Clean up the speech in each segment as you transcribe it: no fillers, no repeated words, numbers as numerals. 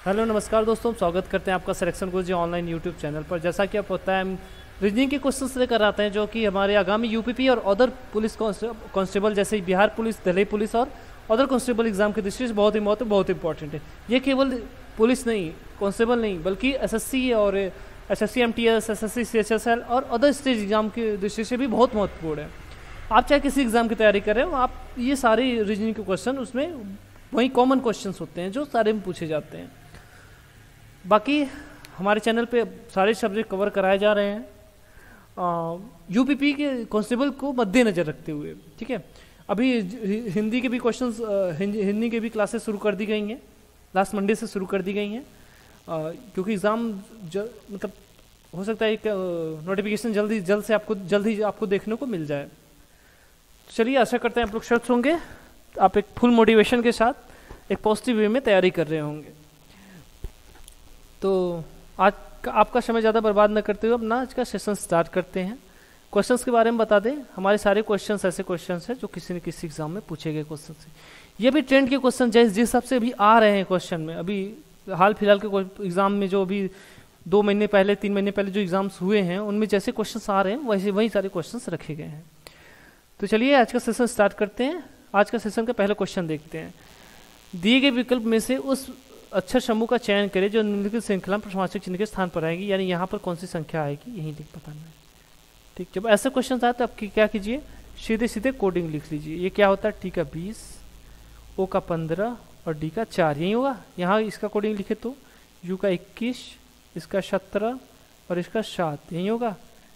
Hello नमस्कार दोस्तों, स्वागत करते हैं आपका सिलेक्शन गुरुजी ऑनलाइन यूट्यूब चैनल पर। जैसा कि आप पता है, हम रीजनिंग के क्वेश्चंस लेकर आते हैं जो कि हमारे आगामी यूपीपी और अदर पुलिस कांस्टेबल जैसे बिहार पुलिस, दिल्ली पुलिस और अदर कांस्टेबल एग्जाम की दृष्टि से बहुत इंपॉर्टेंट है। ये केवल पुलिस नहीं, कांस्टेबल नहीं, बल्कि एसएससी और एसएससी एमटीएस, एसएससी सीएचएसएल और अदर स्टेज एग्जाम की दृष्टि से भी बहुत महत्वपूर्ण है। आप चाहे किसी एग्जाम की तैयारी कर रहे हो, आप ये सारे रीजनिंग के क्वेश्चन उसमें वही कॉमन क्वेश्चन होते हैं जो सारे में पूछे जाते हैं। बाकी हमारे चैनल पे सारे सब्जेक्ट कवर कराए जा रहे हैं यूपीपी के कांस्टेबल को मद्देनजर रखते हुए। ठीक है, अभी हिंदी के भी क्वेश्चंस, हिंदी के भी क्लासेस शुरू कर दी गई हैं, लास्ट मंडे से शुरू कर दी गई हैं, क्योंकि एग्ज़ाम मतलब हो सकता है एक नोटिफिकेशन जल्द ही आपको देखने को मिल जाए। चलिए, आशा करते हैं आप लोग स्वस्थ होंगे, आप एक फुल मोटिवेशन के साथ एक पॉजिटिव वे में तैयारी कर रहे होंगे। तो आज का आपका समय ज़्यादा बर्बाद न करते हुए अपना आज का सेशन स्टार्ट करते हैं। क्वेश्चंस के बारे में बता दें, हमारे सारे क्वेश्चंस ऐसे क्वेश्चंस हैं जो किसी न किसी एग्जाम में पूछे गए क्वेश्चन से। ये भी ट्रेंड के क्वेश्चन जिस हिसाब से अभी आ रहे हैं क्वेश्चन में, अभी हाल फिलहाल के एग्जाम में जो अभी 2 महीने पहले 3 महीने पहले जो एग्जाम्स हुए हैं उनमें जैसे क्वेश्चन आ रहे हैं वैसे वही सारे क्वेश्चन रखे गए हैं। तो चलिए आज का सेशन स्टार्ट करते हैं। आज का सेशन का पहला क्वेश्चन देखते हैं। दिए गए विकल्प में से उस अक्षर समूह का चयन करें जो निम्नलिखित श्रृंखला में प्रश्नवाचक चिन्ह के स्थान पर आएगी, यानी यहाँ पर कौन सी संख्या आएगी यही लिख बताना है। ठीक, जब ऐसे क्वेश्चन आए तो आप क्या कीजिए, सीधे सीधे कोडिंग लिख लीजिए। ये क्या होता है, टी का 20, ओ का 15 और डी का 4, यही होगा। यहाँ इसका कोडिंग लिखे तो यू का 21, इसका 17 और इसका 7, यही होगा।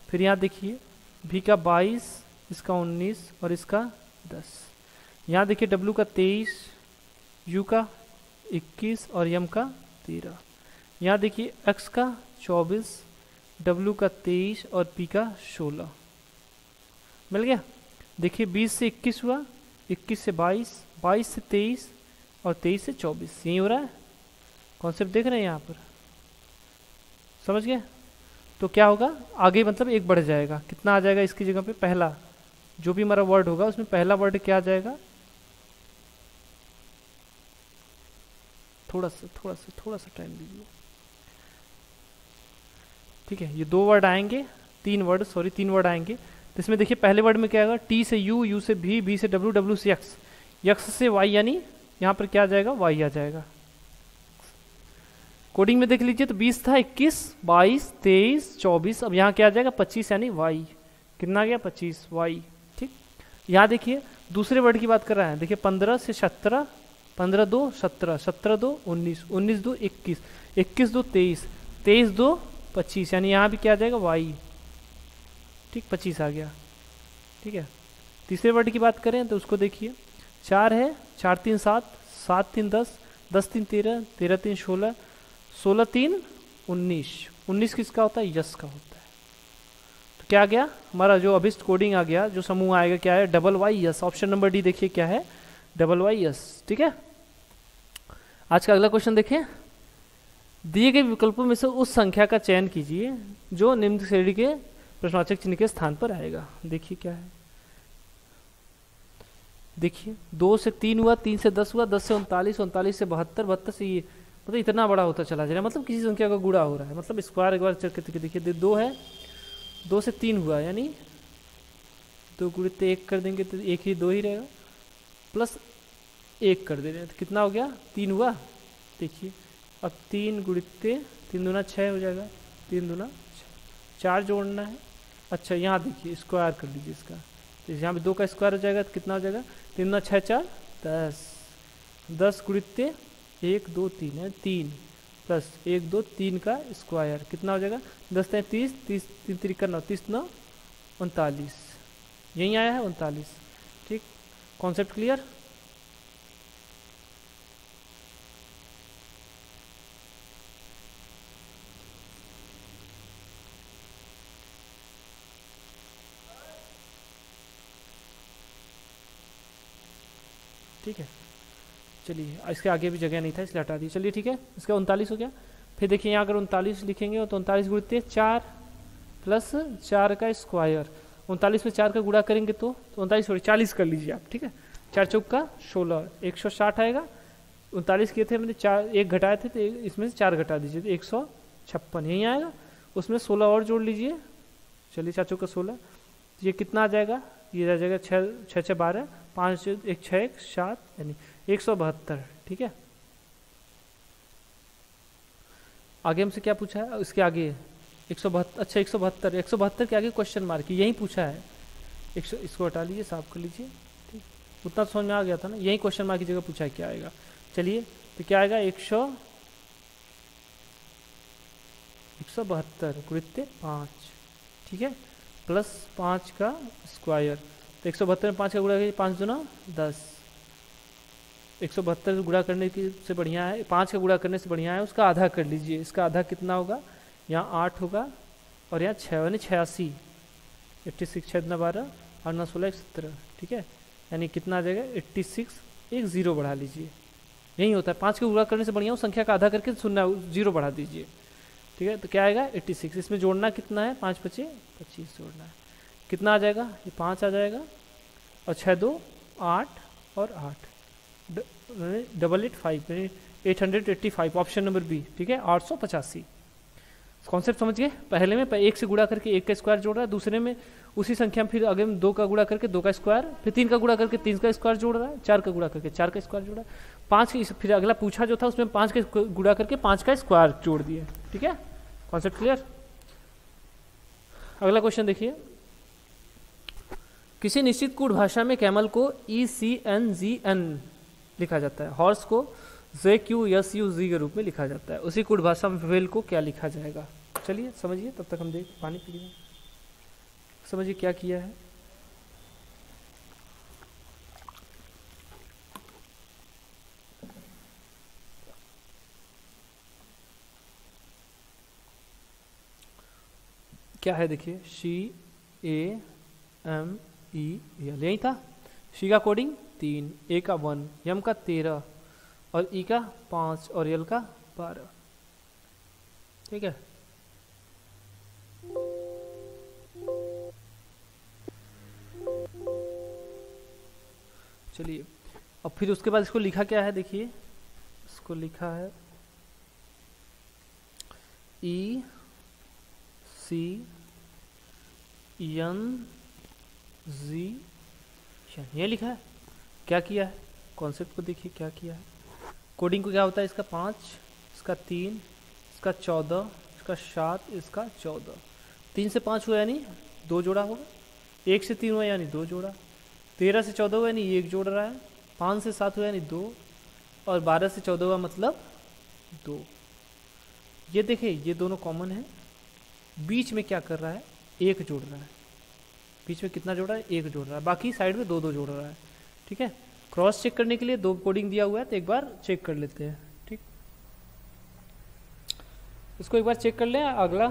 फिर यहाँ देखिए भी का 22, इसका 19 और इसका 10। यहाँ देखिए डब्ल्यू का 23, यू का 21 और यम का 13। यहाँ देखिए एक्स का 24, डब्ल्यू का 23 और पी का 16। मिल गया। देखिए 20 से 21 हुआ, 21 से 22, 22 से 23 और 23 से 24, यही हो रहा है। कॉन्सेप्ट देख रहे हैं यहाँ पर, समझ गए। तो क्या होगा आगे, मतलब एक बढ़ जाएगा, कितना आ जाएगा इसकी जगह पे, पहला जो भी हमारा वर्ड होगा उसमें पहला वर्ड क्या आ जाएगा, थोड़ा सा टाइम दीजिए। ठीक है, ये 2 वर्ड आएंगे, 3 वर्ड आएंगे। तो इसमें देखिए पहले वर्ड में क्या आएगा, टी से यू, यू से भी, भी से डब्ल्यू, डब्ल्यू से एक्स, एक्स से वाई, यानी यहाँ पर क्या आ जाएगा, वाई आ जाएगा। कोडिंग में देख लीजिए तो 20 था, 21, 22, 23, 24, अब यहाँ क्या आ जाएगा 25, यानी वाई। कितना आ गया 25 वाई। ठीक, यहाँ देखिए दूसरे वर्ड की बात कर रहा है। देखिए 15 से 17, 15 2 17, 17 2 19, 19 2 21, 21 2 23, 23 2 25, यानी यहाँ भी क्या आ जाएगा वाई। ठीक, 25 आ गया। ठीक है, तीसरे वर्ड की बात करें तो उसको देखिए, 4 है, 4 3 7, 7 3 10, 10 3 13, 13 3 16, 16 3 19, 19 किसका होता है, यस का होता है। तो क्या आ गया हमारा जो अभिष्ट कोडिंग आ गया, जो समूह आएगा क्या है, double Y yes. Option number D देखिए क्या है, डबल वाई यस। ठीक है, आज का अगला क्वेश्चन देखिए। दिए गए विकल्पों में से उस संख्या का चयन कीजिए जो निम्न श्रेणी के प्रश्नवाचक चिन्ह के स्थान पर आएगा। देखिए क्या है, देखिए 2 से 3 हुआ, 3 से 10 हुआ, 10 से 39, 39 से 72, 72 से ये, मतलब इतना बड़ा होता चला जा रहा है, मतलब किसी संख्या का गुणा हो रहा है, मतलब स्क्वायर एक बार चेक करके देखिए। 2 है, 2 से 3 हुआ, यानी 2 गुणित 1 कर देंगे तो 1 ही 2 ही रहेगा, प्लस 1 कर दे रहे हैं तो कितना हो गया 3 हुआ। देखिए अब 3 गुणित 3 दूना 6 हो जाएगा, 3 दूना 4 जोड़ना है। अच्छा यहाँ देखिए स्क्वायर कर लीजिए इसका, तो यहाँ पे 2 का स्क्वायर हो जाएगा तो कितना हो जाएगा, 3 दूना 6 4 10, 10 गुणित 1 2 3 है, 3 प्लस 1 2 3 का स्क्वायर कितना हो जाएगा, 10 30, 30 3 3 9, 30 9 39, यही आया है 39। ठीक, कॉन्सेप्ट क्लियर। ठीक है, चलिए इसके आगे भी जगह नहीं था इसलिए हटा दिए। चलिए ठीक है, इसका 39 हो गया। फिर देखिए यहाँ अगर 39 लिखेंगे तो 39 गुणित 4 प्लस 4 का स्क्वायर, 39 में 4 का गुणा करेंगे तो 39 40 कर लीजिए आप। ठीक है, 4 चौक का 16, 160 आएगा, 39 किए थे मैंने, 4 1 घटाए थे, तो इसमें से 4 घटा दीजिए तो 156 यहीं आएगा। उसमें 16 और जोड़ लीजिए, चलिए 4 चौका 16, ये कितना आ जाएगा, ये आ जाएगा 6 6 12, 5 1 6 1 7, यानी 172। ठीक है, आगे हमसे क्या पूछा है, इसके आगे 172, अच्छा 172, 172 के आगे क्वेश्चन मार्क यही पूछा है। इसको हटा लीजिए, साफ कर लीजिए। ठीक, उतना समझ में आ गया था ना, यही क्वेश्चन मार्क की जगह पूछा है, क्या आएगा। चलिए तो क्या आएगा, 172 गुणित 5, ठीक है, प्लस 5 का स्क्वायर, तो 172 में 5 का गुणा कीजिए, 5 दूना 10, 172 गुणा करने की से बढ़िया है, 5 का गुणा करने से बढ़िया है उसका आधा कर लीजिए। इसका आधा कितना होगा, यहाँ 8 होगा और यहाँ 6 यानी 86, 86 6 दूना 12 और 9 16 17, ठीक है, यानी कितना आ जाएगा 86, एक जीरो बढ़ा लीजिए, यही होता है। 5 का गुणा करने से बढ़िया उस संख्या का आधा करके 0 बढ़ा दीजिए, ठीक है, तो क्या आएगा 86। इसमें जोड़ना कितना है, 5 5 25 जोड़ना है, कितना आ जाएगा, ये 5 आ जाएगा और 6 2 8 और 8, 885, 885, ऑप्शन नंबर बी, ठीक है, 885। कॉन्सेप्ट समझ गए। पहले में 1 से गुणा करके 1 का स्क्वायर जोड़ रहा है, दूसरे में उसी संख्या में फिर अगले में 2 का गुणा करके 2 का स्क्वायर, फिर 3 का गुणा करके 3 का स्क्वायर जोड़ रहा है, 4 का गुणा करके 4 का स्क्वायर जोड़ा है, 5 की, फिर अगला पूछा जो था उसमें 5 का गुणा करके 5 का स्क्वायर जोड़ दिए। ठीक है, कॉन्सेप्ट क्लियर। अगला क्वेश्चन देखिए, किसी निश्चित कूट भाषा में कैमल को ECNGN लिखा जाता है, हॉर्स को JQSUZ के रूप में लिखा जाता है, उसी कूट भाषा में व्हेल को क्या लिखा जाएगा। चलिए समझिए, तब तक हम देख पानी पी लें, समझिए क्या किया है। क्या है देखिए, CAMEL, यही था। शी का कोडिंग 3, ए का 1, यम का 13 और ई का 5 और यल का 12। ठीक है, चलिए अब फिर उसके बाद इसको लिखा क्या है, देखिए इसको लिखा है ECNG, ये लिखा है। क्या किया है, कॉन्सेप्ट को देखिए क्या किया है। कोडिंग को क्या होता है, इसका 5, इसका 3, इसका 14, इसका 7, इसका 14। 3 से 5 हुआ यानी 2 जोड़ा होगा, 1 से 3 हुआ यानी 2 जोड़ा, 13 से 14 हुआ यानी 1 जोड़ रहा है, 5 से 7 हुआ यानी 2, और 12 से 14 हुआ मतलब 2। ये देखिए ये दोनों कॉमन है, बीच में क्या कर रहा है, 1 जोड़ रहा है, बीच में कितना जोड़ रहा है, 1 जोड़ रहा है, बाकी साइड में 2 2 जोड़ रहा है। ठीक है, क्रॉस चेक करने के लिए 2 कोडिंग दिया हुआ है, तो एक बार चेक कर लेते हैं। ठीक, इसको एक बार चेक कर लें। अगला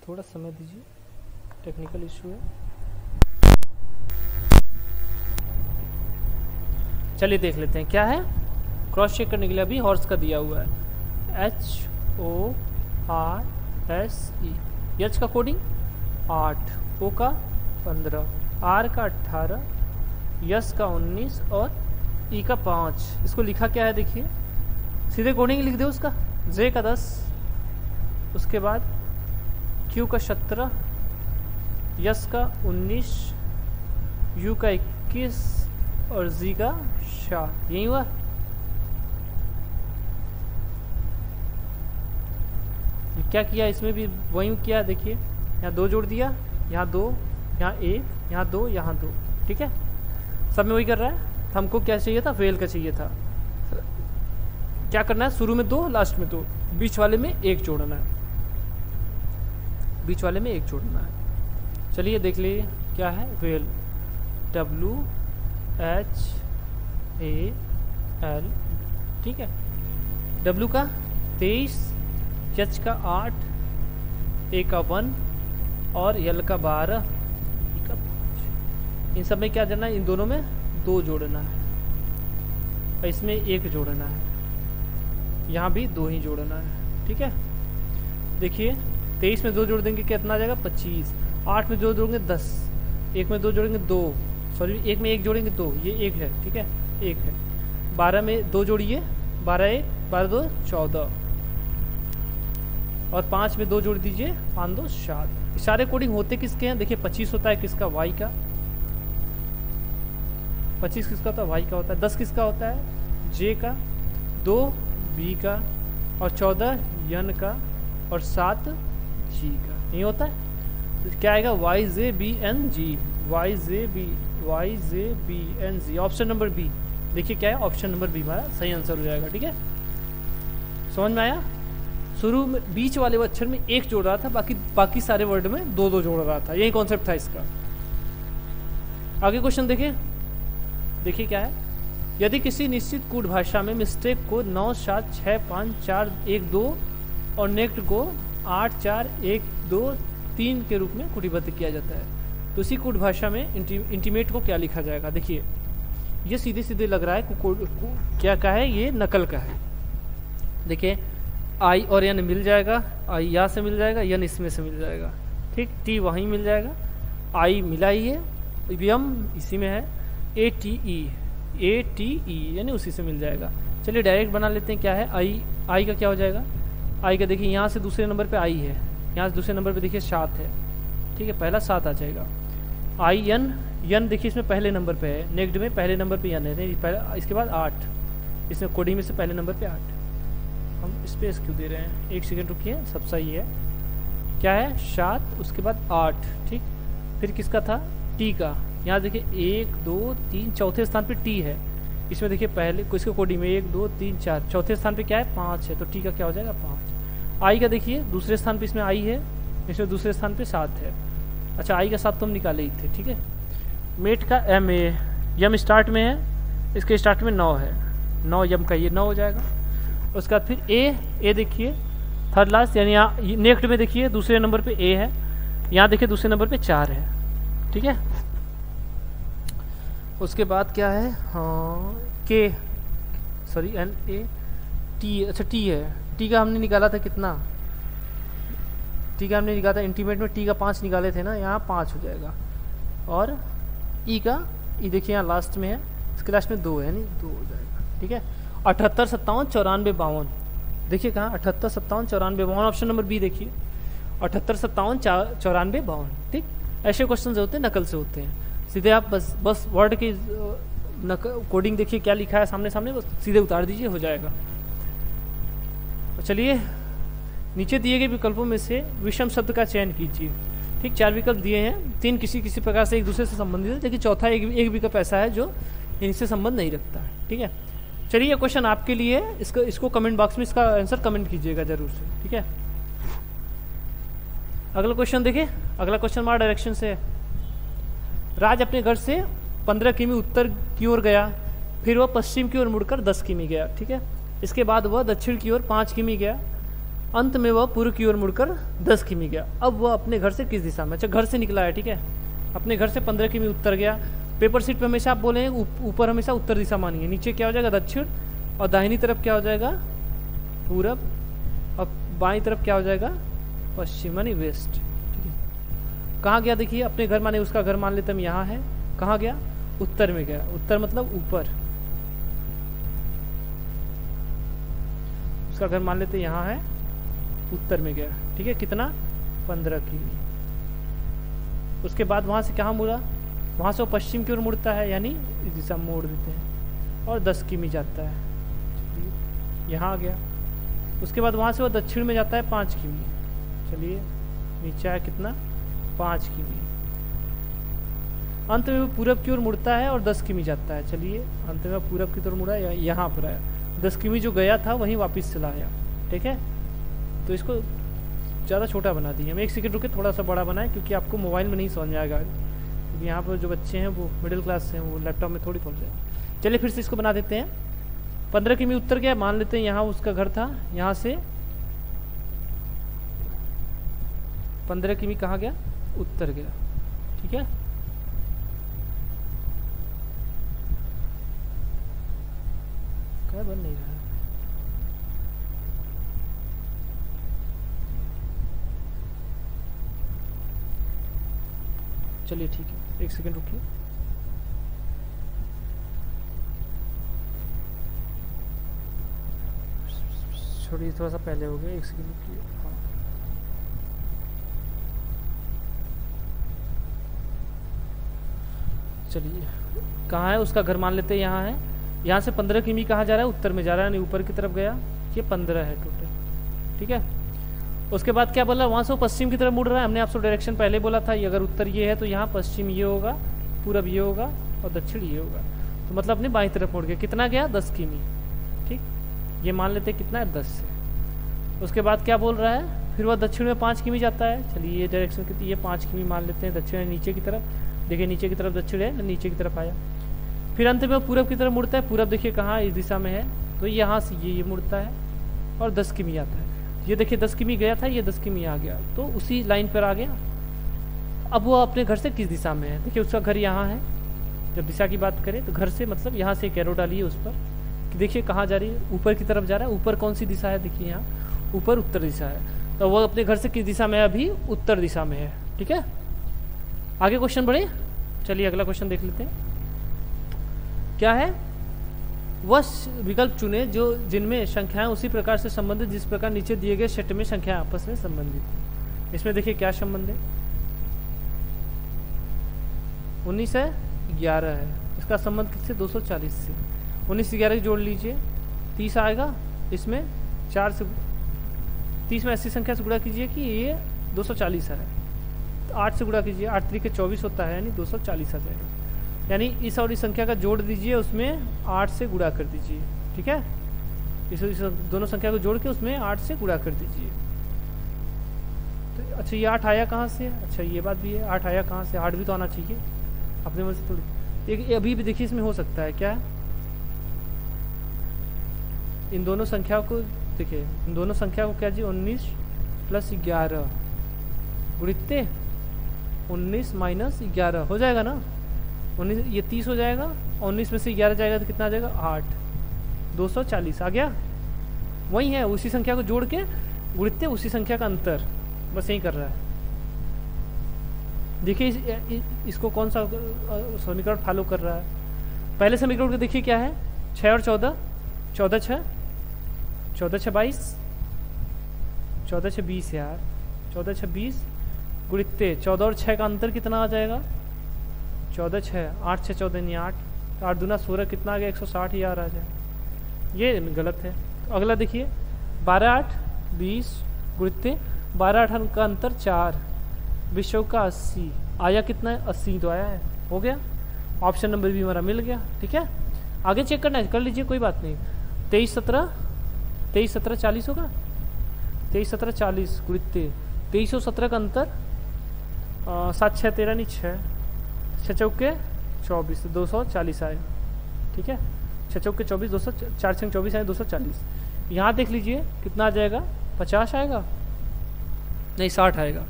थोड़ा समय दीजिए, टेक्निकल इशू है। चलिए देख लेते हैं क्या है। क्रॉस चेक करने के लिए अभी हॉर्स का दिया हुआ है, HORSE, एच का कोडिंग 8, ओ का 15, आर का 18, यस का 19 और ई का 5। इसको लिखा क्या है देखिए, सीधे कोडिंग लिख दो उसका, जे का 10, उसके बाद क्यू का 17, यस का 19, यू का 21 और जी का 7। यही हुआ। क्या किया, इसमें भी वही किया, देखिए यहाँ 2 जोड़ दिया, यहाँ 2, यहाँ 1, यहाँ 2, यहाँ 2। ठीक है, सब में वही कर रहा है। हमको क्या चाहिए था, वेल का चाहिए था। क्या करना है, शुरू में 2, लास्ट में 2, बीच वाले में 1 जोड़ना है, बीच वाले में 1 जोड़ना है। चलिए देख लीजिए क्या है, वेल WHAL। ठीक है, W का 23, एच का 8, ए का 1 और यल का 12, ई का 5। इन सब में क्या करना है, इन दोनों में 2 जोड़ना है और इसमें 1 जोड़ना है, यहाँ भी 2 ही जोड़ना है। ठीक है, देखिए 23 में 2 जोड़ देंगे कितना आ जाएगा, 25, 8 में 2 जोड़ेंगे 10, 1 में 2 जोड़ेंगे 2, सॉरी, एक में एक जोड़ेंगे 2, ये एक है, ठीक है, एक है। 12 में 2 जोड़िए, 12 1, 12 2 14, और 5 में 2 जोड़ दीजिए, 5 2 7। सारे कोडिंग होते किसके हैं? देखिए 25 होता है किसका? वाई का। 25 किसका होता है? वाई का होता है। 10 किसका होता है? जे का। 2 बी का, और 14 यन का, और 7 जी का। नहीं होता है तो क्या आएगा? Y J B N G, Y J B N G. Option number B, देखिए क्या है? ऑप्शन नंबर बी हमारा सही आंसर हो जाएगा। ठीक है, समझ में आया? शुरू में बीच वाले अक्षर में एक जोड़ रहा था, बाकी सारे वर्ड में 2 जोड़ रहा था। यही कॉन्सेप्ट था इसका। आगे क्वेश्चन देखिए क्या है? यदि किसी निश्चित कोड भाषा में मिस्टेक को 9 7 6 5 4 1 2 और नेक्स्ट को 8 4 1 2 3 के रूप में कोडिबद्ध किया जाता है, तो उसी कोड भाषा में इंटीमेट को क्या लिखा जाएगा? देखिए ये सीधे सीधे लग रहा है क्या का है? ये नकल का है। देखिए आई और एन मिल जाएगा, आई यहाँ से मिल जाएगा, एन इसमें से मिल जाएगा, ठीक, टी वहीं मिल जाएगा, आई मिला ही है, एम इसी में है, ए टी ई यानी उसी से मिल जाएगा। चलिए डायरेक्ट बना लेते हैं। क्या है? आई का क्या हो जाएगा? आई का देखिए यहाँ से दूसरे नंबर पे आई है, यहाँ से दूसरे नंबर पे देखिए 7 है, ठीक है, पहला 7 आ जाएगा। आई यन देखिए इसमें पहले नंबर पे है, नेक्स्ट में पहले नंबर पे यन है, पहले इसके बाद 8, इसमें कोडिंग में से पहले नंबर पे 8। हम स्पेस क्यों दे रहे हैं? एक सेकेंड रुकिए, सब सही है। क्या है? 7 उसके बाद 8, ठीक। फिर किसका था? टी का। यहाँ देखिए 1 2 3, चौथे स्थान पे टी है। इसमें देखिए पहले इसके कोडिंग में 1 2 3 4, चौथे स्थान पे क्या है? 5 है, तो टी का क्या हो जाएगा? 5। आई का देखिए दूसरे स्थान पे इसमें आई है, इसमें दूसरे स्थान पे 7 है। अच्छा आई का 7 तो हम निकाले ही थे, ठीक है। मेट का एम ए, यम स्टार्ट में है, इसके स्टार्ट में 9 है, 9 यम का ये 9 हो जाएगा। उसके बाद फिर ए देखिए थर्ड लास्ट, यानी यहाँ नेक्स्ट में देखिए दूसरे नंबर पे ए है, यहाँ देखिए दूसरे नंबर पे 4 है, ठीक है। उसके बाद क्या है? हाँ के, सॉरी एन ए टी, अच्छा टी है, टी का हमने निकाला था कितना? टी का हमने निकाला था इंटीमेट में, टी का 5 निकाले थे ना, यहाँ 5 हो जाएगा। और ई का, ई देखिए यहाँ लास्ट में है, इसके लास्ट में 2 है, नहीं 2 हो जाएगा, ठीक है। 78 57 94 52, देखिए कहाँ? 78 57 94 52, ऑप्शन नंबर बी देखिए, 78 57 94 52, ठीक। ऐसे क्वेश्चन होते हैं, नकल से होते हैं। सीधे आप बस वर्ड की कोडिंग देखिए क्या लिखा है सामने, बस सीधे उतार दीजिए, हो जाएगा। तो चलिए नीचे दिए गए विकल्पों में से विषम शब्द का चयन कीजिए, ठीक। 4 विकल्प दिए हैं, 3 किसी प्रकार से एक दूसरे से संबंधित है, लेकिन चौथा एक विकल्प ऐसा है जो इनसे संबंध नहीं रखता है, ठीक है। चलिए ये क्वेश्चन आपके लिए, इसको कमेंट बॉक्स में इसका आंसर कमेंट कीजिएगा जरूर से, ठीक है। अगला क्वेश्चन देखिए, अगला क्वेश्चन हमारा डायरेक्शन से है। राज अपने घर से 15 किमी उत्तर की ओर गया, फिर वह पश्चिम की ओर मुड़कर 10 किमी गया, ठीक है। इसके बाद वह दक्षिण की ओर 5 किमी गया, अंत में वह पूर्व की ओर मुड़कर 10 किमी गया। अब वह अपने घर से किस दिशा में? अच्छा घर से निकला है, ठीक है। अपने घर से 15 किमी उत्तर गया। पेपर शीट पे हमेशा आप बोले ऊपर हमेशा उत्तर दिशा मानिए, नीचे क्या हो जाएगा? दक्षिण, और दाहिनी तरफ क्या हो जाएगा? पूरब, और बाईं तरफ क्या हो जाएगा? पश्चिम यानी वेस्ट, ठीक है। कहाँ गया? देखिए अपने घर माने उसका घर मान लेते हम, यहाँ है। कहाँ गया? उत्तर में गया। उत्तर मतलब ऊपर, उसका घर मान लेते यहाँ है, उत्तर में गया, ठीक है। कितना? 15 किमी। उसके बाद वहाँ से कहाँ मुड़ा? वहाँ से वो पश्चिम की ओर मुड़ता है, यानी इस दिशा में मोड़ देते हैं, और 10 किमी जाता है, यहाँ आ गया। उसके बाद वहाँ से वो दक्षिण में जाता है 5 किमी। चलिए नीचे आया कितना? 5 किमी। अंत में वो पूरब की ओर मुड़ता है और 10 किमी जाता है। चलिए अंत में पूरब की ओर मुड़ा, यहाँ पर आया, 10 किमी जो गया था वहीं वापस चला आया, ठीक है। तो इसको ज़्यादा छोटा बना दिए हम। 1 सेकंड रुके, थोड़ा सा बड़ा बनाए, क्योंकि आपको मोबाइल में नहीं समझ में आएगा। यहाँ पर जो बच्चे हैं वो मिडिल क्लास से हैं, वो लैपटॉप में थोड़ी पहुँच जाए। चलिए फिर से इसको बना देते हैं। 15 किमी उत्तर गया, मान लेते हैं यहाँ उसका घर था, यहाँ से 15 किमी कहाँ गया? उत्तर गया, ठीक है। क्या बन नहीं रहा है? चलिए ठीक है, 1 सेकंड रुकिए। छोड़िए, थोड़ा सा पहले हो गया, 1 सेकंड रुकिए। हाँ, चलिए कहाँ है उसका घर, मान लेते हैं यहाँ है। यहाँ से 15 किमी कहाँ जा रहा है, उत्तर में जा रहा है, नहीं ऊपर की तरफ गया। ये 15 है टोटल, ठीक है। उसके बाद क्या बोला, वहाँ से वो पश्चिम की तरफ मुड़ रहा है। हमने आपसे डायरेक्शन पहले बोला था, ये अगर उत्तर ये है तो यहाँ पश्चिम ये होगा, पूरब ये होगा और दक्षिण ये होगा। तो मतलब अपने बाईं तरफ मुड़ गया। कितना गया, 10 किमी, ठीक। ये मान लेते कितना है, 10 से। उसके बाद क्या बोल रहा है, फिर वह दक्षिण में 5 किमी जाता है। चलिए ये डायरेक्शन कितनी, ये 5 किमी मान लेते हैं। दक्षिण है नीचे की तरफ, देखिए नीचे की तरफ दक्षिण है, नीचे की तरफ आया। फिर अंत में पूरब की तरफ मुड़ता है। पूरब देखिए कहाँ, इस दिशा में है, तो यहाँ से ये मुड़ता है और 10 किमी आता है। ये देखिए 10 किमी गया था, ये 10 किमी आ गया, तो उसी लाइन पर आ गया। अब वो अपने घर से किस दिशा में है, देखिए उसका घर यहाँ है। जब दिशा की बात करें तो घर से मतलब यहाँ से एक एरो डालिए उस पर, कि देखिए कहाँ जा रही है, ऊपर की तरफ जा रहा है। ऊपर कौन सी दिशा है, देखिए यहाँ ऊपर उत्तर दिशा है, तो वो अपने घर से किस दिशा में है, अभी उत्तर दिशा में है, ठीक है। आगे क्वेश्चन बढ़े, चलिए अगला क्वेश्चन देख लेते हैं। क्या है, वह विकल्प चुने जो जिनमें संख्याएं उसी प्रकार से संबंधित जिस प्रकार नीचे दिए गए सेट में संख्याएं आपस में संबंधित। इसमें देखिए क्या संबंध है, 19 है, 11 है, इसका संबंध किससे, 240 से। 19 से 11 जोड़ लीजिए, 30 आएगा। इसमें 4 से 30 में ऐसी संख्या से गुणा कीजिए कि ये 240 है। तो 8 से गुणा कीजिए, 8 3 के 24 होता है, यानी 240 आ जाएगा। यानी इस और इस संख्या का जोड़ दीजिए, उसमें 8 से गुणा कर दीजिए, ठीक है। इस दोनों संख्या को जोड़ के उसमें 8 से गुणा कर दीजिए। तो अच्छा ये 8 आया कहाँ से, अच्छा ये बात भी है, 8 आया कहाँ से, 8 भी तो आना चाहिए अपने मन से थोड़ी। एक अभी भी देखिए इसमें हो सकता है क्या, इन दोनों संख्या को देखिए, इन दोनों संख्या को क्या जी, 19 + 11 गुणित 19 - 11 हो जाएगा ना। 19 ये 30 हो जाएगा, 19 में से 11 जाएगा तो कितना आ जाएगा, 8, 240 आ गया। वही है, उसी संख्या को जोड़ के गुणित उसी संख्या का अंतर, बस यही कर रहा है। देखिए इसको कौन सा समीकरण फॉलो कर रहा है। पहले समीकरण को देखिए क्या है, 6 और 14, 14 6 14 6 22, 14 6 20 यार, 14 6 20 गुणित 14 और 6 का अंतर कितना आ जाएगा, 14 6, 8 6 14 नहीं 8, 8 दूना 16, कितना आ गया, 160 यार आ जाए। ये गलत है। तो अगला देखिए 12 8 20 गुणित 12 8 का अंतर 4, 20 का 80 आया, कितना है 80 तो आया है, हो गया। ऑप्शन नंबर भी हमारा मिल गया, ठीक है। आगे चेक करना है, कर लीजिए कोई बात नहीं। 23 17 40 होगा, 23 17 40 गुणित 23 और 17 का अंतर 7 6 13 नहीं 6, 6 चौके 24, 240 आए, ठीक है। 6 चौके 24, 200 4 6 24 आए, 240। यहाँ देख लीजिए कितना आ जाएगा, 50 आएगा, नहीं 60 आएगा,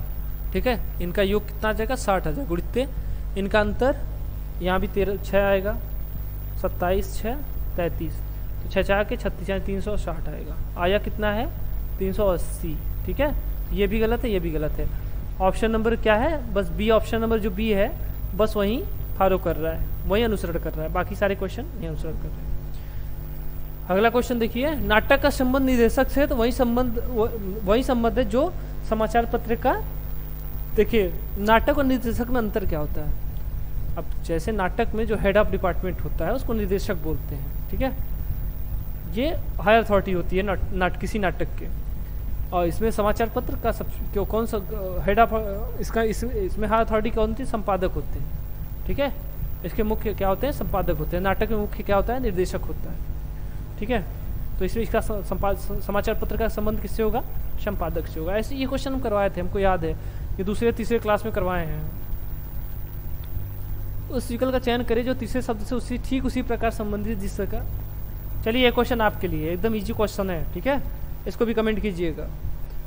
ठीक है। इनका योग कितना आ जाएगा, 60 आ जाएगा गुणित इनका अंतर, यहाँ भी 6 आएगा, 27 6 33, तो 6 4 के 36 360 आएगा। आया कितना है, 380, ठीक है। ये भी गलत है, ये भी गलत है। ऑप्शन नंबर क्या है, बस बी, ऑप्शन नंबर जो बी है बस वही फॉलो कर रहा है, वही अनुसरण कर रहा है, बाकी सारे क्वेश्चन नहीं अनुसरण कर रहे हैं। अगला क्वेश्चन देखिए, नाटक का संबंध निर्देशक से, तो वही संबंध है जो समाचार पत्र का। देखिए नाटक और निर्देशक में अंतर क्या होता है। अब जैसे नाटक में जो हेड ऑफ डिपार्टमेंट होता है उसको निर्देशक बोलते हैं, ठीक है। ये हायर अथॉरिटी होती है किसी नाटक के, और इसमें समाचार पत्र का सब कौन सा हेड ऑफ इसका इसमें हायर अथॉरिटी कौन होती है, संपादक होते हैं, ठीक है। इसके मुख्य क्या होते हैं, संपादक होते हैं। नाटक में मुख्य क्या होता है, निर्देशक होता है, ठीक है। तो इसमें इसका समाचार पत्र का संबंध किससे होगा, संपादक से होगा। ऐसे ये क्वेश्चन हम करवाए थे, हमको याद है, ये दूसरे तीसरे क्लास में करवाए हैं। उस विकल्प का चयन करें जो तीसरे शब्द से ठीक उसी प्रकार संबंधित जिस का। चलिए ये क्वेश्चन आपके लिए एकदम इजी क्वेश्चन है, ठीक है। इसको भी कमेंट कीजिएगा,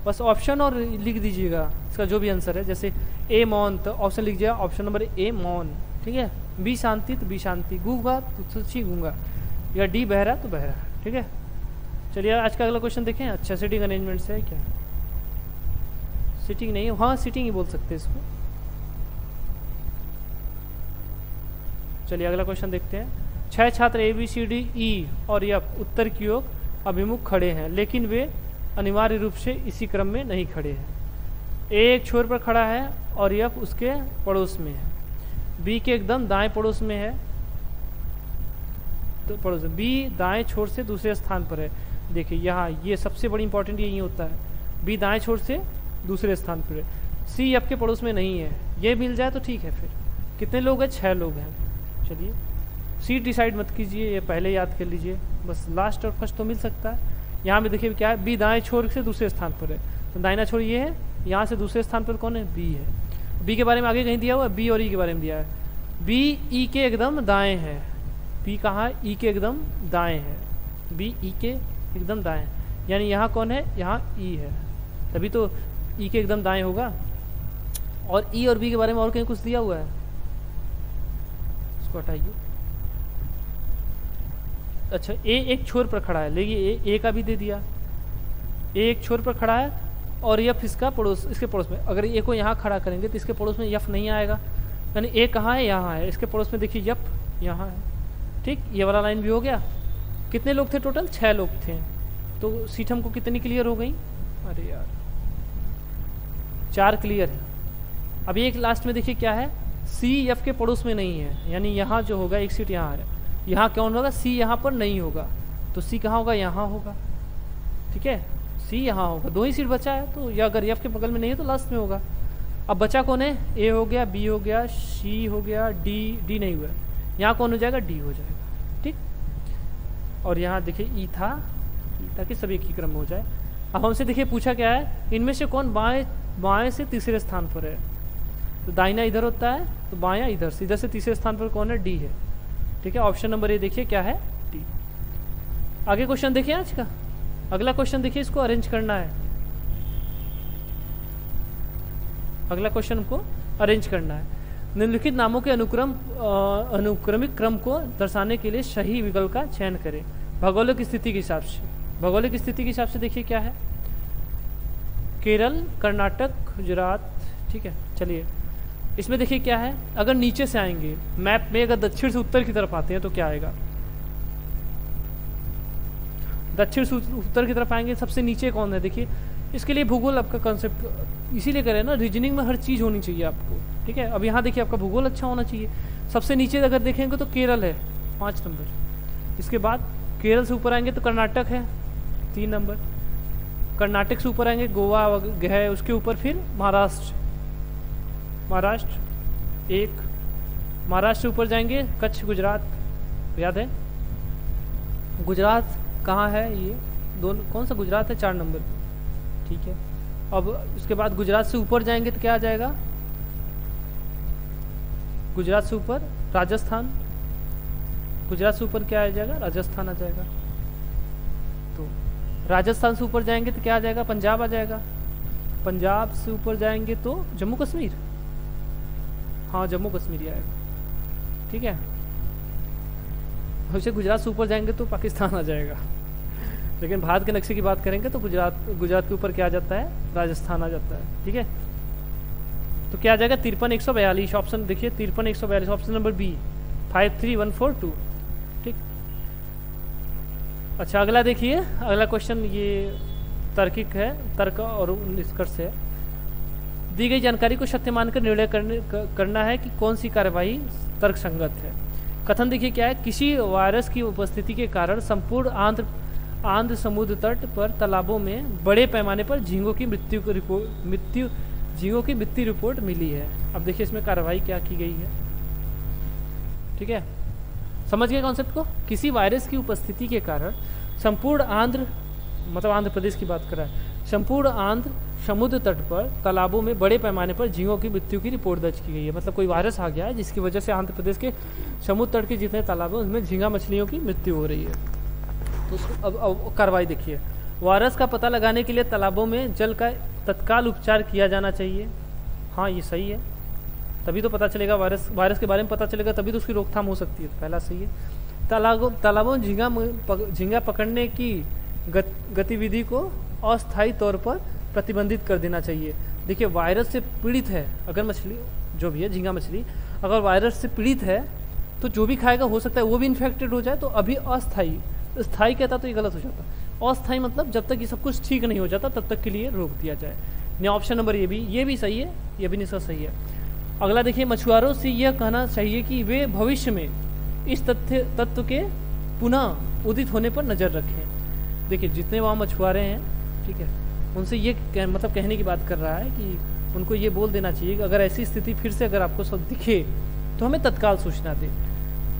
बस ऑप्शन और लिख दीजिएगा इसका जो भी आंसर है। जैसे ए मौन, तो ऑप्शन लिख जाएगा ऑप्शन नंबर ए मौन, ठीक है। बी शांति तो बी शांति, गूंगा तो सी गूंगा, या डी बहरा तो बहरा, ठीक है। चलिए आज का अगला क्वेश्चन देखें। अच्छा सीटिंग अरेंजमेंट से है क्या, सीटिंग नहीं है, हाँ सीटिंग ही बोल सकते हैं इसको। चलिए अगला क्वेश्चन देखते हैं। 6 छात्र A B C D E और एफ उत्तर की ओर अभिमुख खड़े हैं, लेकिन वे अनिवार्य रूप से इसी क्रम में नहीं खड़े हैं। ए एक छोर पर खड़ा है और एफ उसके पड़ोस में है, बी के एकदम दाएं पड़ोस में है, तो पड़ोस बी दाएं छोर से दूसरे स्थान पर है। देखिए यहाँ ये सबसे बड़ी इंपॉर्टेंट यही होता है, बी दाएं छोर से दूसरे स्थान पर है, सी एफ के पड़ोस में नहीं है। ये मिल जाए तो ठीक है। फिर कितने लोग हैं? 6 लोग हैं। चलिए सी डिसाइड मत कीजिए, ये पहले याद कर लीजिए, बस लास्ट और फर्स्ट तो मिल सकता है। यहाँ पे देखिए क्या है, बी दाएं छोर से दूसरे स्थान पर है, तो दाहिना छोर ये है, यहाँ से दूसरे स्थान पर कौन है? बी है। बी के बारे में आगे कहीं दिया हुआ है, बी और ई के बारे में दिया है। बी ई के एकदम दाएं है, बी कहाँ है? ई के एकदम दाएं है, बी ई के एकदम दाएं, यानी यहाँ कौन है? यहाँ ई है, तभी तो ई के एकदम दाएं होगा। और ई और बी के बारे में और कहीं कुछ दिया हुआ है? इसको हटाइए। अच्छा ए एक छोर पर खड़ा है, लेकिन ए का भी दे दिया, ए एक छोर पर खड़ा है और एफ इसका पड़ोस, इसके पड़ोस में। अगर ए को यहाँ खड़ा करेंगे तो इसके पड़ोस में एफ नहीं आएगा, यानी ए कहाँ है? यहाँ है। इसके पड़ोस में देखिए एफ यहाँ है। ठीक, ये वाला लाइन भी हो गया। कितने लोग थे टोटल? 6 लोग थे। तो सीट हमको कितनी क्लियर हो गई? अरे यार 4 क्लियर है। अब एक लास्ट में देखिए क्या है, सी एफ के पड़ोस में नहीं है, यानी यहाँ जो होगा एक सीट यहाँ है, यहाँ कौन होगा? सी यहाँ पर नहीं होगा, तो सी कहाँ होगा? यहाँ होगा। ठीक है, सी यहाँ होगा, 2 ही सीट बचा है, तो या अगर एफ के बगल में नहीं है तो लास्ट में होगा। अब बचा कौन है? ए हो गया, बी हो गया, सी हो गया, डी नहीं हुआ, यहाँ कौन हो जाएगा? डी हो जाएगा। ठीक, और यहाँ देखिए ई था, ताकि सब एक ही क्रम में हो जाए। अब हमसे देखिए पूछा क्या है, इनमें से कौन बाएं से तीसरे स्थान पर है? तो दाहिना इधर होता है, तो बायां इधर से तीसरे स्थान पर कौन है? डी है। ठीक है, ऑप्शन नंबर ए देखिए क्या है? डी। आगे क्वेश्चन देखिए आज का, अगला क्वेश्चन देखिए, इसको अरेंज करना है। अगला क्वेश्चन को अरेंज करना है। निम्नलिखित नामों के अनुक्रमिक क्रम को दर्शाने के लिए सही विकल्प का चयन करें भौगोलिक स्थिति के हिसाब से। भौगोलिक स्थिति के हिसाब से देखिए क्या है, केरल, कर्नाटक, गुजरात। ठीक है, चलिए इसमें देखिए क्या है, अगर नीचे से आएंगे मैप में, अगर दक्षिण से उत्तर की तरफ आते हैं तो क्या आएगा? दक्षिण से उत्तर की तरफ आएंगे, सबसे नीचे कौन है? देखिए इसके लिए भूगोल आपका कॉन्सेप्ट इसीलिए करें ना, रीजनिंग में हर चीज़ होनी चाहिए आपको। ठीक है, अब यहाँ देखिए आपका भूगोल अच्छा होना चाहिए। सबसे नीचे अगर देखेंगे तो केरल है 5 नंबर, इसके बाद केरल से ऊपर आएंगे तो कर्नाटक है 3 नंबर, कर्नाटक से ऊपर आएंगे गोवा है, उसके ऊपर फिर महाराष्ट्र 1, महाराष्ट्र से ऊपर जाएंगे कच्छ, गुजरात, याद है गुजरात कहाँ है? ये दोनों कौन सा गुजरात है? 4 नंबर। ठीक है, अब उसके बाद गुजरात से ऊपर जाएंगे तो क्या आ जाएगा? गुजरात से ऊपर राजस्थान, गुजरात से ऊपर क्या आ जाएगा? राजस्थान आ जाएगा। तो राजस्थान से ऊपर जाएंगे तो क्या आ जाएगा? पंजाब आ जाएगा। पंजाब से ऊपर जाएंगे तो जम्मू कश्मीर, हाँ जम्मू कश्मीर आएगा। ठीक है, वैसे गुजरात से ऊपर जाएंगे तो पाकिस्तान आ जाएगा, लेकिन भारत के नक्शे की बात करेंगे तो गुजरात के ऊपर क्या आ जाता है? राजस्थान आ जाता है। ठीक है, तो क्या आ जाएगा? 53,142। ऑप्शन देखिए 53,142, ऑप्शन नंबर बी 53142। ठीक, अच्छा अगला देखिए, अगला क्वेश्चन ये तार्किक है, तर्क और निष्कर्ष है। दी गई जानकारी को सत्य मानकर निर्णय करना है कि कौन सी कार्यवाही तर्कसंगत है। कथन देखिए क्या है, किसी वायरस की उपस्थिति के कारण संपूर्ण आंध्र समुद्र तट पर तालाबों में बड़े पैमाने पर झींगों की मृत्यु रिपोर्ट मिली है। अब देखिए इसमें कार्रवाई क्या की गई है। ठीक है, समझ गए कॉन्सेप्ट को? किसी वायरस की उपस्थिति के कारण संपूर्ण आंध्र प्रदेश की बात कर रहा है, संपूर्ण आंध्र समुद्र तट पर तालाबों में बड़े पैमाने पर झींगों की मृत्यु की रिपोर्ट दर्ज की गई है। मतलब कोई वायरस आ गया है जिसकी वजह से आंध्र प्रदेश के समुद्र तट के जितने तालाब हैं उनमें झींगा मछलियों की मृत्यु हो रही है। तो अब कार्रवाई देखिए, वायरस का पता लगाने के लिए तालाबों में जल का तत्काल उपचार किया जाना चाहिए। हाँ ये सही है, तभी तो पता चलेगा वायरस के बारे में पता चलेगा, तभी तो उसकी रोकथाम हो सकती है। तो पहला सही है। तालाबों में झींगा पकड़ने की गतिविधि को अस्थायी तौर पर प्रतिबंधित कर देना चाहिए। देखिए वायरस से पीड़ित है अगर मछली, जो भी है झींगा मछली अगर वायरस से पीड़ित है तो जो भी खाएगा हो सकता है वो भी इन्फेक्टेड हो जाए, तो अभी अस्थायी, स्थायी कहता तो ये गलत हो जाता। अस्थायी मतलब जब तक ये सब कुछ ठीक नहीं हो जाता तब तक के लिए रोक दिया जाए। नहीं, ऑप्शन नंबर ये भी सही है, ये भी निष्कर्ष सही है। अगला देखिए, मछुआरों से यह कहना चाहिए कि वे भविष्य में इस तत्व के पुनः उदित होने पर नज़र रखें। देखिए जितने वहाँ मछुआरे हैं, ठीक है, उनसे ये मतलब कहने की बात कर रहा है कि उनको ये बोल देना चाहिए कि अगर ऐसी स्थिति फिर से अगर आपको सब दिखे तो हमें तत्काल सूचना दे।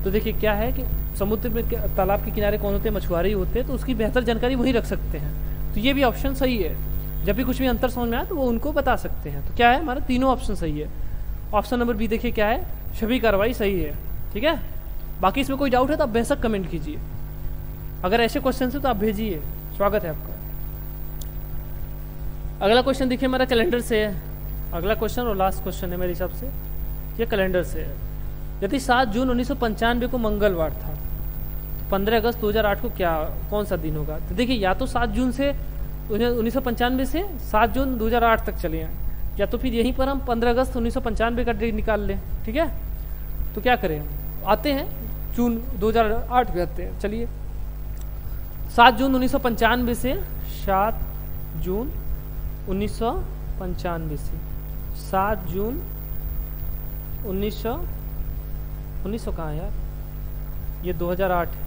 तो देखिए क्या है कि समुद्र में तालाब के किनारे कौन होते हैं, मछुआरे ही होते हैं, तो उसकी बेहतर जानकारी वही रख सकते हैं। तो ये भी ऑप्शन सही है, जब भी कुछ भी अंतर समझ में आए तो वो उनको बता सकते हैं। तो क्या है, हमारा तीनों ऑप्शन सही है। ऑप्शन नंबर बी देखिए क्या है, सभी कार्रवाई सही है। ठीक है, बाकी इसमें कोई डाउट है तो आप बेशक कमेंट कीजिए। अगर ऐसे क्वेश्चन है तो आप भेजिए, स्वागत है आपका। अगला क्वेश्चन देखिए हमारा कैलेंडर से है। अगला क्वेश्चन और लास्ट क्वेश्चन है मेरे हिसाब से, ये कैलेंडर से है। यदि 7 जून 1995 को मंगलवार था तो 15 अगस्त 2008 को कौन सा दिन होगा? तो देखिए या तो 7 जून से 1995 से 7 जून 2008 तक चले हैं, या तो फिर यहीं पर हम 15 अगस्त 1995 का डेट निकाल लें। ठीक है, तो क्या करें, आते हैं जून 2008 पे आते हैं। चलिए 7 जून 1995 से 7 जून 1995 से 7 जून 1900 कहाँ है यार, ये 2008 है।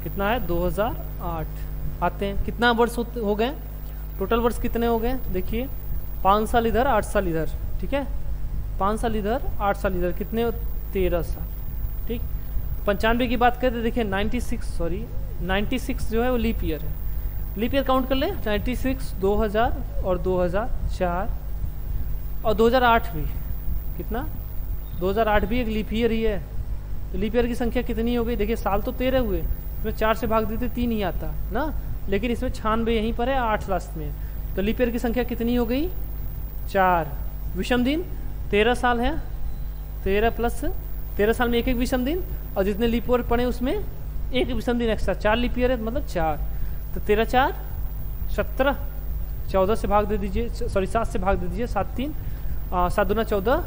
कितना है, 2008। आते हैं, कितना वर्ष हो गए, टोटल वर्ष कितने हो गए? देखिए 5 साल इधर 8 साल इधर। ठीक है, 5 साल इधर 8 साल इधर, कितने, 13 साल। ठीक, 95 की बात करें तो देखिए 96 जो है वो लीप ईयर है। लीप ईयर काउंट कर ले, 96, 2000 और 2004 और 2008 भी। कितना, 2008 भी एक लीप ईयर ही है। तो लीप ईयर की संख्या कितनी हो गई? देखिए साल तो 13 हुए, इसमें 4 से भाग देते 3 ही आता ना, लेकिन इसमें 96 यहीं पर है, 8 लास्ट में। तो लीप ईयर की संख्या कितनी हो गई? 4। विषम दिन 13 साल है, 13 प्लस 13 साल में एक विषम दिन, और जितने लीप ईयर पड़े उसमें एक विषम दिन एक्स्ट्रा, 4 लीप ईयर है मतलब 4। तो 13 4 17, 14 से भाग दे दीजिए, सॉरी 7 से भाग दे दीजिए, 7 3 7 दूना 14,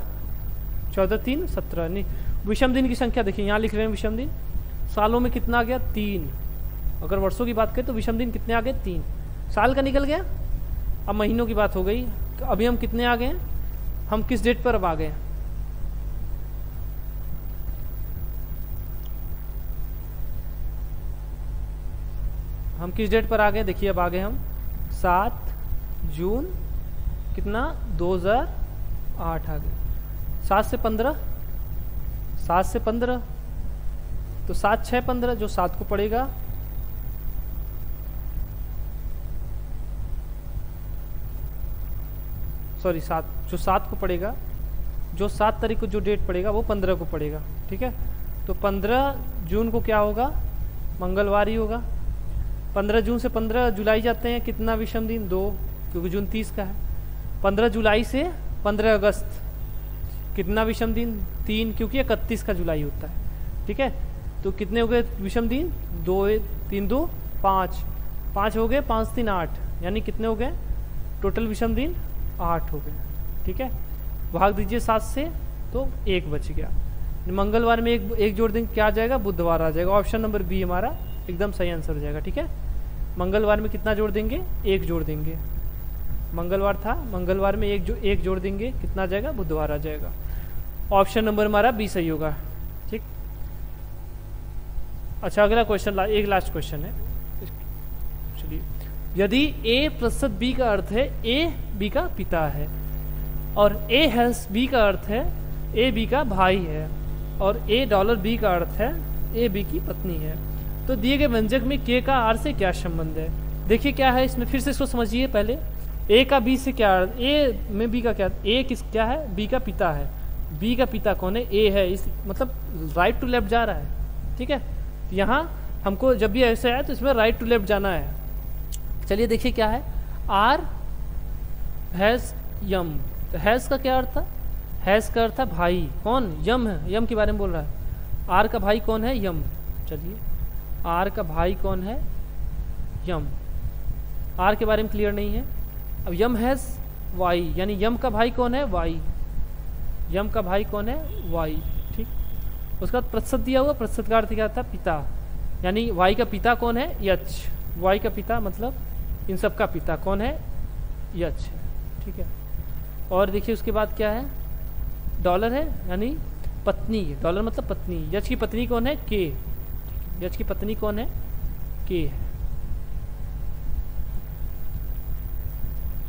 14 3 17। नहीं, विषम दिन की संख्या देखिए यहाँ लिख रहे हैं विषम दिन, सालों में कितना आ गया? 3। अगर वर्षों की बात करें तो विषम दिन कितने आ गए? 3। साल का निकल गया। अब महीनों की बात हो गई, तो अभी हम कितने आ गए? हम किस डेट पर अब आ गए? हम किस डेट पर आ गए? देखिए अब आ गए हम 7 जून कितना, 2008 आ गए। 7 से 15, 7 से 15 तो 7 6 15, जो 7 को पड़ेगा, सॉरी 7, जो 7 को पड़ेगा, जो 7 तारीख को जो डेट पड़ेगा वो 15 को पड़ेगा। ठीक है, तो 15 जून को क्या होगा? मंगलवार ही होगा। 15 जून से 15 जुलाई जाते हैं, कितना विषम दिन? 2, क्योंकि जून 30 का है। 15 जुलाई से 15 अगस्त कितना विषम दिन? 3, क्योंकि 31 का जुलाई होता है। ठीक है, तो कितने हो गए विषम दिन? 2 3 2 5, 5 हो गए, 5 3 8, यानी कितने हो गए टोटल विषम दिन? 8 हो गए। ठीक है, भाग दीजिए 7 से तो 1 बच गया। मंगलवार में एक जोड़ देंगे, क्या आ जाएगा? बुधवार आ जाएगा। ऑप्शन नंबर बी हमारा एकदम सही आंसर हो जाएगा। ठीक है, मंगलवार में कितना जोड़ देंगे? 1 जोड़ देंगे। मंगलवार था, मंगलवार में एक जोड़ देंगे, कितना आ जाएगा? बुधवार आ जाएगा। ऑप्शन नंबर हमारा बी सही होगा। ठीक, अच्छा अगला क्वेश्चन, एक लास्ट क्वेश्चन है। चलिए, यदि ए प्रतिशत बी का अर्थ है ए बी का पिता है, और ए हैज बी का अर्थ है ए बी का भाई है, और ए डॉलर बी का अर्थ है ए बी की पत्नी है, तो दिए गए व्यंजक में के का आर से क्या संबंध है? देखिए क्या है इसमें, फिर से इसको समझिए पहले। ए का बी से क्या, ए में बी का क्या, ए क्या है? बी का पिता है। बी का पिता कौन है? ए है, इस मतलब राइट टू लेफ्ट जा रहा है। ठीक है, यहाँ हमको जब भी ऐसे आए तो इसमें राइट टू लेफ्ट जाना है। चलिए देखिए क्या है, आर हैज यम, तो हैज का क्या अर्थ था? हैज का अर्थ था भाई, कौन? यम है, यम के बारे में बोल रहा है। आर का भाई कौन है? यम। चलिए, आर का भाई कौन है? यम। आर के बारे में क्लियर नहीं है। अब यम हैज वाई, यानी यम का भाई कौन है? वाई। यम का भाई कौन है? वाई। ठीक, उसका प्रतिशत दिया हुआ, प्रतिशत का अर्थ क्या था? पिता, यानी वाई का पिता कौन है? यच। वाई का पिता मतलब इन सब का पिता कौन है, यच है, ठीक है। और देखिए उसके बाद क्या है, डॉलर है यानी पत्नी, डॉलर मतलब पत्नी, यच की पत्नी कौन है, के, यच की पत्नी कौन है, के है,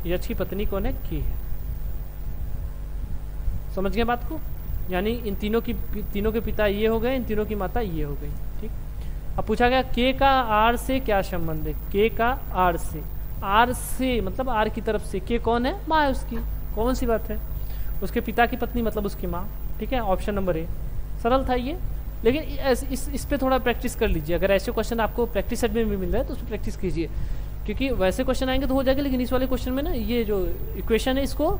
यच की पत्नी कौन है, के है। समझ गए बात को, यानी इन तीनों के पिता ये हो गए, इन तीनों की माता ये हो गई, ठीक। अब पूछा गया के का आर से क्या संबंध है, के का आर से मतलब आर की तरफ से, के कौन है, माँ है उसकी, कौन सी बात है, उसके पिता की पत्नी मतलब उसकी माँ, ठीक है। ऑप्शन नंबर ए, सरल था ये, लेकिन इस पे थोड़ा प्रैक्टिस कर लीजिए। अगर ऐसे क्वेश्चन आपको प्रैक्टिस सेट में भी मिल रहा है तो उसमें प्रैक्टिस कीजिए, क्योंकि वैसे क्वेश्चन आएंगे तो हो जाएगा, लेकिन इस वाले क्वेश्चन में ना ये जो इक्वेशन है इसको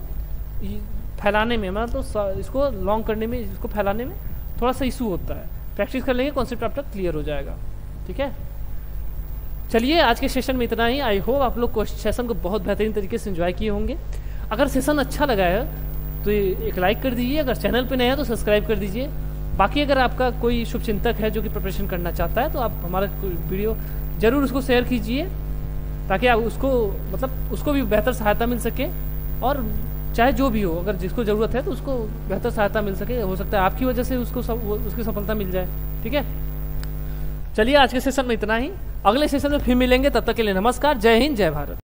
फैलाने में, मतलब इसको लॉन्ग करने में, इसको फैलाने में थोड़ा सा इशू होता है। प्रैक्टिस कर लेंगे, कॉन्सेप्ट आपका क्लियर हो जाएगा, ठीक है। चलिए आज के सेशन में इतना ही। आई होप आप लोग सेशन को बहुत बेहतरीन तरीके से एंजॉय किए होंगे। अगर सेशन अच्छा लगा है तो एक लाइक कर दीजिए, अगर चैनल पे नए हैं तो सब्सक्राइब कर दीजिए। बाकी अगर आपका कोई शुभचिंतक है जो कि प्रिपरेशन करना चाहता है तो आप हमारा वीडियो ज़रूर उसको शेयर कीजिए, ताकि आप उसको भी बेहतर सहायता मिल सके, और चाहे जो भी हो, अगर जिसको ज़रूरत है तो उसको बेहतर सहायता मिल सके, हो सकता है आपकी वजह से उसको उसकी सफलता मिल जाए, ठीक है। चलिए आज के सेशन में इतना ही, अगले सेशन में फिर मिलेंगे, तब तक के लिए नमस्कार, जय हिंद, जय भारत।